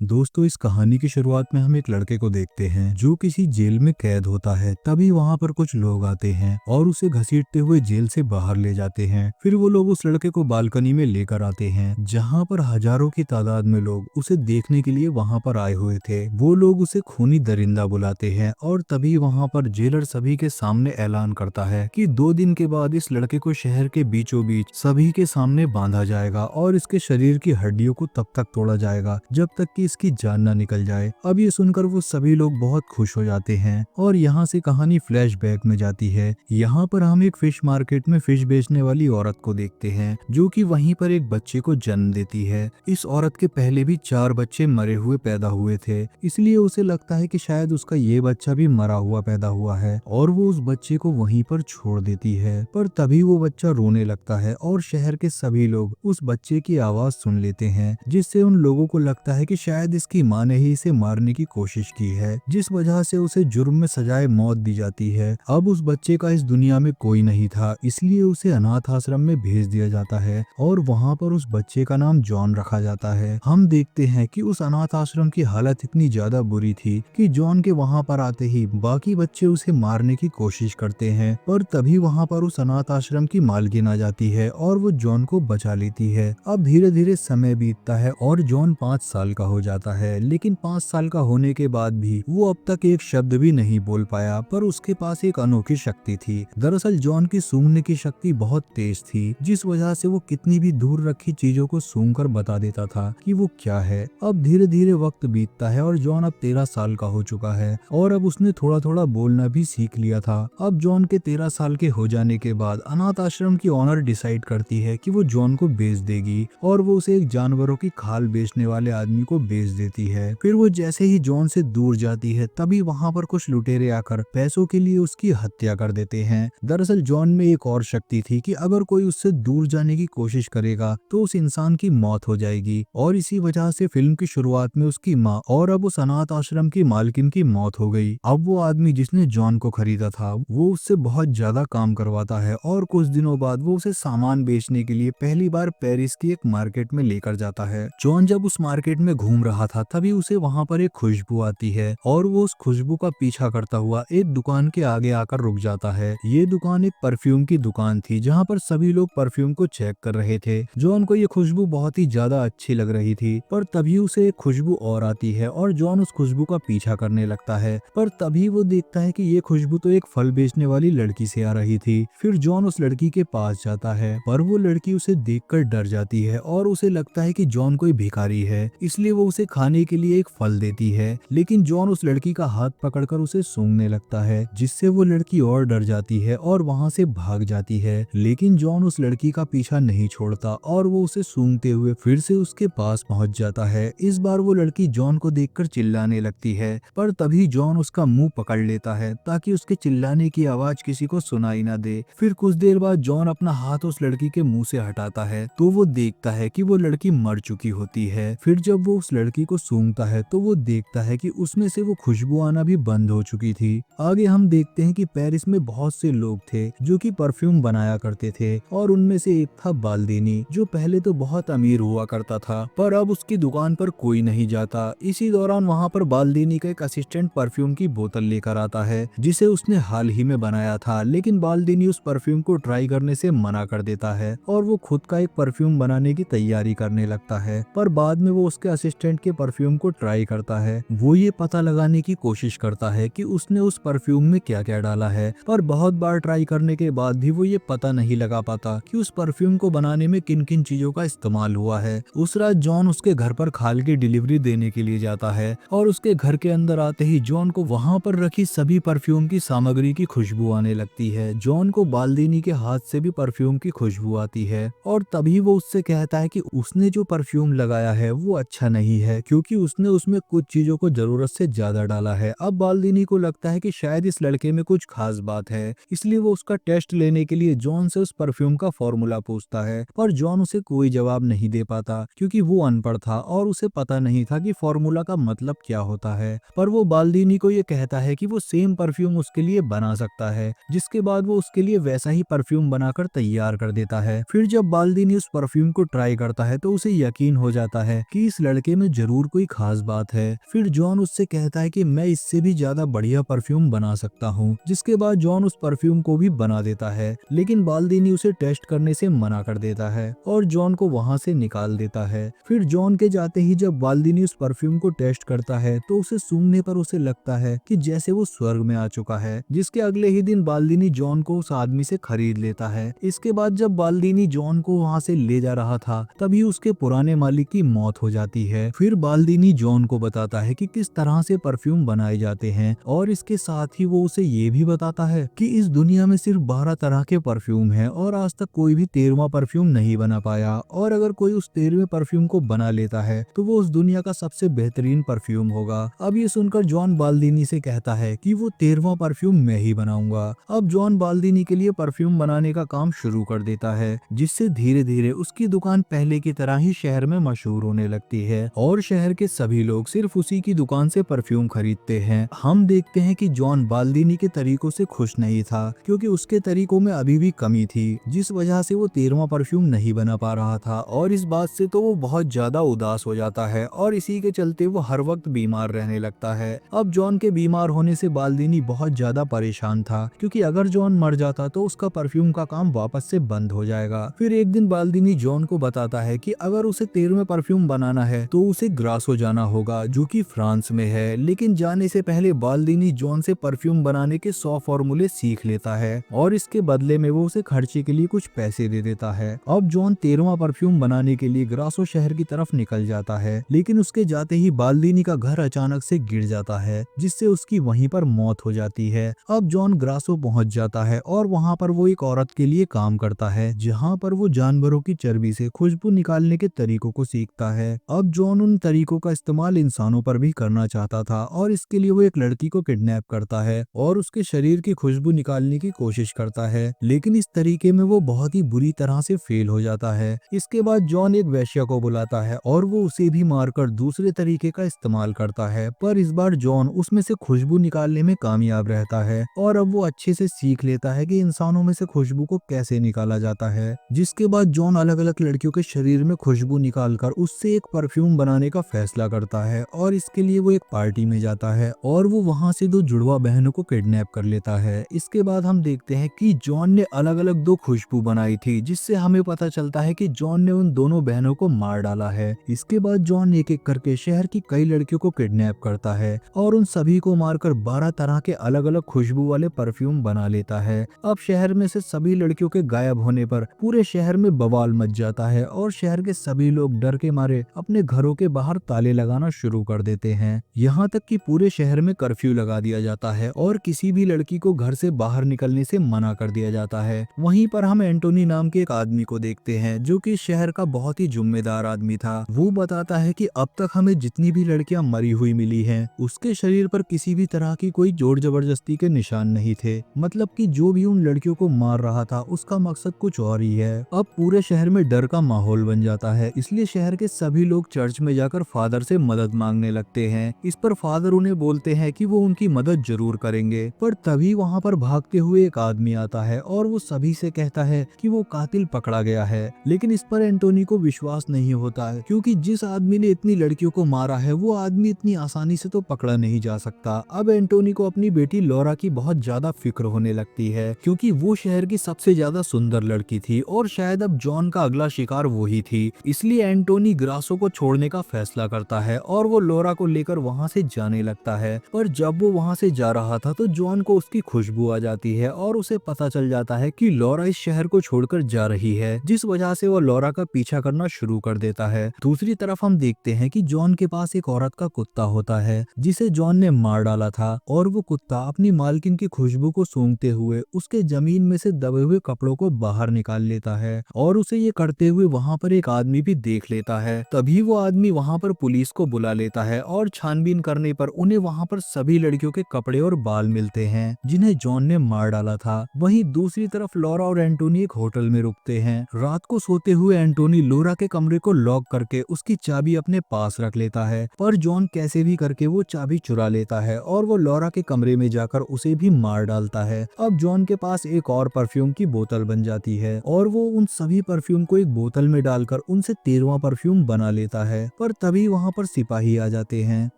दोस्तों, इस कहानी की शुरुआत में हम एक लड़के को देखते हैं जो किसी जेल में कैद होता है। तभी वहां पर कुछ लोग आते हैं और उसे घसीटते हुए जेल से बाहर ले जाते हैं। फिर वो लोग उस लड़के को बालकनी में लेकर आते हैं जहां पर हजारों की तादाद में लोग उसे देखने के लिए वहां पर आए हुए थे। वो लोग उसे खूनी दरिंदा बुलाते हैं और तभी वहां पर जेलर सभी के सामने ऐलान करता है कि 2 दिन के बाद इस लड़के को शहर के बीचों बीच सभी के सामने बांधा जाएगा और इसके शरीर की हड्डियों को तब तक तोड़ा जाएगा जब तक कि इसकी जान ना निकल जाए। अब ये सुनकर वो सभी लोग बहुत खुश हो जाते हैं और यहाँ से कहानी फ्लैशबैक में जाती है। यहाँ पर हम एक फिश मार्केट में फिश बेचने वाली औरत को देखते हैं जो कि वहीं पर एक बच्चे को जन्म देती है। इस औरत के पहले भी 4 बच्चे मरे हुए पैदा हुए थे, इसलिए उसे लगता है कि शायद उसका ये बच्चा भी मरा हुआ पैदा हुआ है और वो उस बच्चे को वहीं पर छोड़ देती है। पर तभी वो बच्चा रोने लगता है और शहर के सभी लोग उस बच्चे की आवाज सुन लेते हैं, जिससे उन लोगों को लगता है कि शायद इसकी माँ ने ही इसे मारने की कोशिश की है, जिस वजह से उसे जुर्म में सजाए मौत दी जाती है। अब उस बच्चे का इस दुनिया में कोई नहीं था, इसलिए उसे अनाथ आश्रम में भेज दिया जाता है और वहाँ पर उस बच्चे का नाम जॉन रखा जाता है। हम देखते हैं कि उस अनाथ आश्रम की हालत इतनी ज्यादा बुरी थी कि जॉन के वहाँ पर आते ही बाकी बच्चे उसे मारने की कोशिश करते हैं। पर तभी वहाँ पर उस अनाथ आश्रम की मालकिन आ जाती है और वो जॉन को बचा लेती है। अब धीरे धीरे समय बीतता है और जॉन 5 साल का हो जाता है, लेकिन 5 साल का होने के बाद भी वो अब तक एक शब्द भी नहीं बोल पाया। पर उसके पास एक अनोखी शक्ति थी। दरअसल जॉन की सूंघने की शक्ति बहुत तेज थी, जिस वजह से वो कितनी भी दूर रखी चीजों को सूंघ कर बता देता था कि वो क्या है। अब धीरे धीरे वक्त बीतता है और जॉन अब 13 साल का हो चुका है और अब उसने थोड़ा थोड़ा बोलना भी सीख लिया था। अब जॉन के 13 साल के हो जाने के बाद अनाथ आश्रम की ऑनर डिसाइड करती है कि वो जॉन को बेच देगी और वो उसे एक जानवरों की खाल बेचने वाले आदमी को बेच देती है। फिर वो जैसे ही जॉन से दूर जाती है तभी वहाँ पर कुछ लुटेरे आकर पैसों के लिए उसकी हत्या कर देते हैं। दरअसल जॉन में एक और शक्ति थी कि अगर कोई उससे दूर जाने की कोशिश करेगा तो उस इंसान की मौत हो जाएगी और इसी वजह से फिल्म की शुरुआत में उसकी माँ और अब उस अनाथ आश्रम की मालकिन की मौत हो गई। अब वो आदमी जिसने जॉन को खरीदा था वो उससे बहुत ज्यादा काम करवाता है और कुछ दिनों बाद वो उसे सामान बेचने के लिए पहली बार पेरिस की एक मार्केट में लेकर जाता है। जॉन जब उस मार्केट में घूम रहा था तभी उसे वहाँ पर एक खुशबू आती है और वो उस खुशबू का पीछा करता हुआ एक दुकान के आगे आकर रुक जाता है। ये दुकान एक परफ्यूम की दुकान थी जहाँ पर सभी लोग परफ्यूम को चेक कर रहे थे। जॉन को ये खुशबू बहुत ही ज्यादा अच्छी लग रही थी, पर तभी उसे एक खुशबू और आती है और जॉन उस खुशबू का पीछा करने लगता है। पर तभी वो देखता है कि ये खुशबू तो एक फल बेचने वाली लड़की से आ रही थी। फिर जॉन उस लड़की के पास जाता है पर वो लड़की उसे देखकर डर जाती है और उसे लगता है कि जॉन कोई भिखारी है, इसलिए वो उसे खाने के लिए एक फल देती है। लेकिन जॉन उस लड़की का हाथ पकड़कर उसे सूंघने लगता है, जिससे वो लड़की और डर जाती है और वहाँ से भाग जाती है। लेकिन जॉन उस लड़की का पीछा नहीं छोड़ता और वो उसे सूंघते हुए फिर से उसके पास पहुँच जाता है। इस बार वो लड़की जॉन को देखकर चिल्लाने लगती है, पर तभी जॉन उसका मुंह पकड़ लेता है ताकि उसके चिल्लाने की आवाज किसी को सुनाई ना दे। फिर कुछ देर बाद जॉन अपना हाथ उस लड़की के मुंह से हटाता है तो वो देखता है कि वो लड़की मर चुकी होती है। फिर जब वो उस लड़की को सूंघता है तो वो देखता है कि उसमें से वो खुशबू आना भी बंद हो चुकी थी। आगे हम देखते हैं कि पेरिस में बहुत से लोग थे जो कि परफ्यूम बनाया करते थे और उनमें से एक था बाल्दीनी, जो पहले तो बहुत अमीर हुआ करता था पर अब उसकी दुकान पर कोई नहीं जाता। इसी दौरान वहाँ पर बाल्दीनी का एक असिस्टेंट परफ्यूम की बोतल लेकर आता है जिसे उसने हाल ही में बनाया था, लेकिन बाल्दीनी उस परफ्यूम को ट्राई करने से मना कर देता है और वो खुद का एक परफ्यूम बनाने की तैयारी करने लगता है। पर बाद में वो उसके असिस्टेंट के परफ्यूम को ट्राई करता है। वो ये पता लगाने की कोशिश करता है कि उसने उस परफ्यूम में क्या क्या डाला है, पर बहुत बार ट्राई करने के बाद भी वो ये पता नहीं लगा पाता कि उस परफ्यूम को बनाने में किन किन चीजों का इस्तेमाल हुआ है। उस रात जॉन उसके घर पर खाल की डिलीवरी देने के लिए जाता है और उसके घर के अंदर आते ही जॉन को वहाँ पर रखी सभी परफ्यूम की सामग्री की खुशबू आने लगती है। जॉन को बाल्दीनी के हाथ से भी परफ्यूम की खुशबू आती है और तभी वो उससे कहता है कि उसने जो परफ्यूम लगाया है वो अच्छा नहीं है क्योंकि उसने उसमें कुछ चीजों को जरूरत से ज्यादा डाला है। अब बाल्दीनी को लगता है कि शायद इस लड़के में कुछ खास बात है, इसलिए वो उसका टेस्ट लेने के लिए जॉन से उस परफ्यूम का फॉर्मूला पूछता है, पर जॉन उसे कोई जवाब नहीं दे पाता क्योंकि वो अनपढ़ था और उसे पता नहीं था कि फॉर्मूला का मतलब क्या होता है। पर वो बाल्दीनी को ये कहता है कि वो सेम परफ्यूम उसके लिए बना सकता है, जिसके बाद वो उसके लिए वैसा ही परफ्यूम बनाकर तैयार कर देता है। फिर जब बाल्दीनी उस परफ्यूम को ट्राई करता है तो उसे यकीन हो जाता है कि इस लड़के में जरूर कोई खास बात है। फिर जॉन उससे कहता है कि मैं इससे भी ज्यादा बढ़िया परफ्यूम बना सकता हूँ। जिसके बाद जॉन उस परफ्यूम को भी बना देता है, लेकिन बाल्दीनी उसे टेस्ट करने से मना कर देता है और जॉन को वहाँ से निकाल देता है। फिर जॉन के जाते ही जब बाल्दीनी उस परफ्यूम को टेस्ट करता है तो उसे सूंघने पर उसे लगता है कि जैसे वो स्वर्ग में आ चुका है। जिसके अगले ही दिन बाल्दीनी जॉन को उस आदमी से खरीद लेता है। इसके बाद जब बाल्दीनी जॉन को वहाँ से ले जा रहा था तभी उसके पुराने मालिक की मौत हो जाती है। फिर बाल्दीनी जॉन को बताता है कि किस तरह से परफ्यूम बनाए जाते हैं और इसके साथ ही वो उसे ये भी बताता है कि इस दुनिया में सिर्फ 12 तरह के परफ्यूम हैं और आज तक कोई भी 13वां परफ्यूम नहीं बना पाया, और अगर कोई उस 13वें परफ्यूम को बना लेता है तो वो उस दुनिया का सबसे बेहतरीन परफ्यूम होगा। अब ये सुनकर जॉन बाल्दीनी से कहता है कि वो 13वां परफ्यूम मैं ही बनाऊंगा। अब जॉन बाल्दीनी के लिए परफ्यूम बनाने का काम शुरू कर देता है, जिससे धीरे धीरे उसकी दुकान पहले की तरह ही शहर में मशहूर होने लगती है और शहर के सभी लोग सिर्फ उसी की दुकान से परफ्यूम खरीदते हैं। हम देखते हैं कि जॉन बाल्दीनी के तरीकों से खुश नहीं था, क्योंकि उसके तरीकों में अभी भी कमी थी, जिस वजह से वो 13वां परफ्यूम नहीं बना पा रहा था। और इस बात से तो वो बहुत ज्यादा उदास हो जाता है और इसी के चलते वो हर वक्त बीमार रहने लगता है। अब जॉन के बीमार होने से बाल्दीनी बहुत ज्यादा परेशान था, क्योंकि अगर जॉन मर जाता तो उसका परफ्यूम का काम वापस से बंद हो जाएगा। फिर एक दिन बाल्दीनी जॉन को बताता है कि अगर उसे 13वें परफ्यूम बनाना है तो उसे ग्रासो जाना होगा, जो कि फ्रांस में है। लेकिन जाने से पहले बाल्दीनी जॉन से परफ्यूम बनाने के 100 फॉर्मूले सीख लेता है और इसके बदले में वो उसे खर्चे के लिए कुछ पैसे दे देता है। अब जॉन 13वां परफ्यूम बनाने के लिए ग्रासो शहर की तरफ निकल जाता है, लेकिन उसके जाते ही बाल्दीनी का घर अचानक से गिर जाता है, जिससे उसकी वहीं पर मौत हो जाती है। अब जॉन ग्रासो पहुंच जाता है और वहां पर वो एक औरत के लिए काम करता है, जहां पर वो जानवरों की चर्बी से खुशबू निकालने के तरीकों को सीखता है। अब जॉन उन तरीकों का इस्तेमाल इंसानों पर भी करना चाहता था और इसके लिए वो एक लड़की को किडनैप करता है और उसके शरीर की खुशबू निकालने की कोशिश करता है, लेकिन इस तरीके में वो बहुत ही बुरी तरह से फेल हो जाता है। इसके बाद जॉन एक वेश्या को बुलाता है और वो उसे भी मारकर दूसरे तरीके का इस्तेमाल करता है, पर इस बार जॉन उसमें से खुशबू निकालने में कामयाब रहता है और अब वो अच्छे से सीख लेता है कि इंसानों में से खुशबू को कैसे निकाला जाता है। जिसके बाद जॉन अलग अलग लड़कियों के शरीर में खुशबू निकालकर उससे एक परफ्यूम बनाने का फैसला करता है और इसके लिए वो एक पार्टी में जाता है और वो वहाँ से 2 जुड़वा बहनों को किडनैप कर लेता है। इसके बाद हम देखते हैं कि जॉन ने अलग अलग 2 खुशबू बनाई थी, जिससे हमें पता चलता है कि जॉन ने उन दोनों बहनों को मार डाला है। इसके बाद जॉन एक एक करके शहर की कई लड़कियों को किडनैप करता है और उन सभी को मारकर 12 तरह के अलग अलग खुशबू वाले परफ्यूम बना लेता है। अब शहर में से सभी लड़कियों के गायब होने पर पूरे शहर में बवाल मच जाता है और शहर के सभी लोग डर के मारे अपने घरों के बाहर ताले लगाना शुरू कर देते हैं। यहाँ तक कि पूरे शहर में कर्फ्यू लगा दिया जाता है और किसी भी लड़की को घर से बाहर निकलने से मना कर दिया जाता है। वहीं पर हम एंटोनी नाम के एक आदमी को देखते हैं, जो कि शहर का बहुत ही जिम्मेदार आदमी था। वो बताता है कि अब तक हमें जितनी भी लड़कियां मरी हुई मिली हैं, उसके शरीर पर किसी भी तरह की कोई जोर जबरदस्ती के निशान नहीं थे। मतलब कि जो भी उन लड़कियों को मार रहा था उसका मकसद कुछ और ही है। अब पूरे शहर में डर का माहौल बन जाता है, इसलिए शहर के सभी लोग चर्च में जाकर फादर से मदद मांगने लगते हैं। इस पर फादर उन्हें बोलते हैं कि वो उनकी मदद जरूर करेंगे, पर तभी वहाँ पर भागते हुए एक आदमी आता है और वो सभी से कहता है कि वो कातिल पकड़ा गया है। लेकिन इस पर एंटोनी को विश्वास नहीं होता है, क्योंकि जिस आदमी ने इतनी लड़कियों को मारा है वो आदमी इतनी आसानी से तो पकड़ा नहीं जा सकता। अब एंटोनी को अपनी बेटी लॉरा की बहुत ज्यादा फिक्र होने लगती है, क्योंकि वो शहर की सबसे ज्यादा सुंदर लड़की थी और शायद अब जॉन का अगला शिकार वही थी। इसलिए एंटोनी ग्रासो को छोड़ने का फैसला करता है और वो लॉरा को लेकर वहाँ से जाने लगता है। पर जब वो वहाँ से जा रहा था तो जॉन को उसकी खुशबू आ जाती है और उसे पता चल जाता है कि लॉरा इस शहर को छोड़कर जा रही है, जिस वजह से वो लॉरा का पीछा करना शुरू कर देता है। दूसरी तरफ हम देखते हैं कि जॉन के पास एक औरत का कुत्ता होता है, जिसे जॉन ने मार डाला था, और वो कुत्ता अपनी मालकिन की खुशबू को सूंघते हुए उसके जमीन में से दबे हुए कपड़ों को बाहर निकाल लेता है और उसे ये करते हुए वहाँ पर एक आदमी भी देख लेता है। तभी वो आदमी वहाँ पर पुलिस को बुला लेता है और छानबीन करने पर उन्हें वहाँ पर सभी लड़कियों के कपड़े और बाल मिलते हैं, जिन्हें जॉन ने मार डाला था। वहीं दूसरी तरफ लॉरा और एंटोनी एक होटल में रुकते हैं। रात को सोते हुए एंटोनी लॉरा के कमरे को लॉक करके उसकी चाबी अपने पास रख लेता है, पर जॉन कैसे भी करके वो चाबी चुरा लेता है और वो लॉरा के कमरे में जाकर उसे भी मार डालता है। अब जॉन के पास एक और परफ्यूम की बोतल बन जाती है और वो उन सभी परफ्यूम को एक बोतल में डालकर उनसे 13वां परफ्यूम बना लेता है पर तभी वहाँ पर सिपाही आ जाते हैं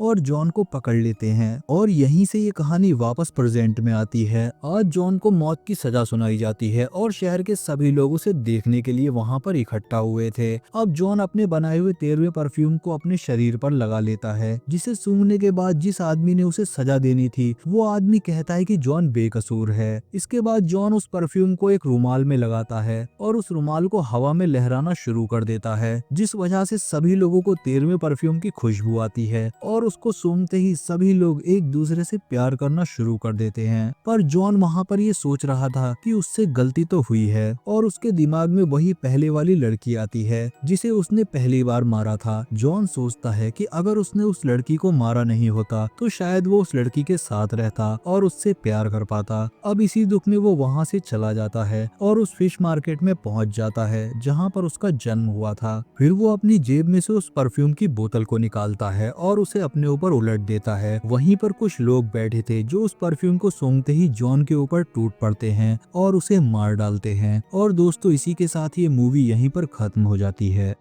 और जॉन को पकड़ लेते हैं और यहीं से ये कहानी वापस प्रेजेंट में आती है। आज जॉन को मौत की सजा सुनाई जाती है और शहर के सभी लोग उसे देखने के लिए वहाँ पर इकट्ठा हुए थे। अब जॉन अपने बनाए हुए 13वें परफ्यूम को अपने शरीर पर लगा लेता है, जिसे सूंघने के बाद जिस आदमी ने उसे सजा देनी थी वो आदमी कहता है कि जॉन बेकसूर है। इसके बाद जॉन उस परफ्यूम को एक रुमाल में लगाता है और उस रुमाल को हवा में लहराना शुरू कर देता है, जिस वजह से सभी लोगों को 13वें परफ्यूम की खुशबू आती है और उसको सूंघते ही सभी लोग एक दूसरे से प्यार करना शुरू कर देते हैं। पर जॉन वहाँ पर ये सोच रहा था कि उससे गलती तो हुई है और उसके दिमाग में वही पहले वाली लड़की आती है जिसे उसने पहली बार मारा था। जॉन सोचता है कि अगर उसने उस लड़की को मारा नहीं होता तो शायद वो उस लड़की के साथ रहता और उससे प्यार कर पाता। अब इसी दुख में वो वहाँ से चला जाता है और उस फिश मार्केट में पहुँच जाता है जहाँ पर उसका जन्म हुआ था। फिर वो अपनी जेब में से उस परफ्यूम की बोतल को निकालता है और उसे अपने ऊपर उलट देता है। वहीं पर कुछ लोग बैठे थे जो उस परफ्यूम को सूंघते ही जॉन के ऊपर टूट पड़ते हैं और उसे मार डालते हैं। और दोस्तों, इसी के साथ ये मूवी यहीं पर खत्म हो जाती है।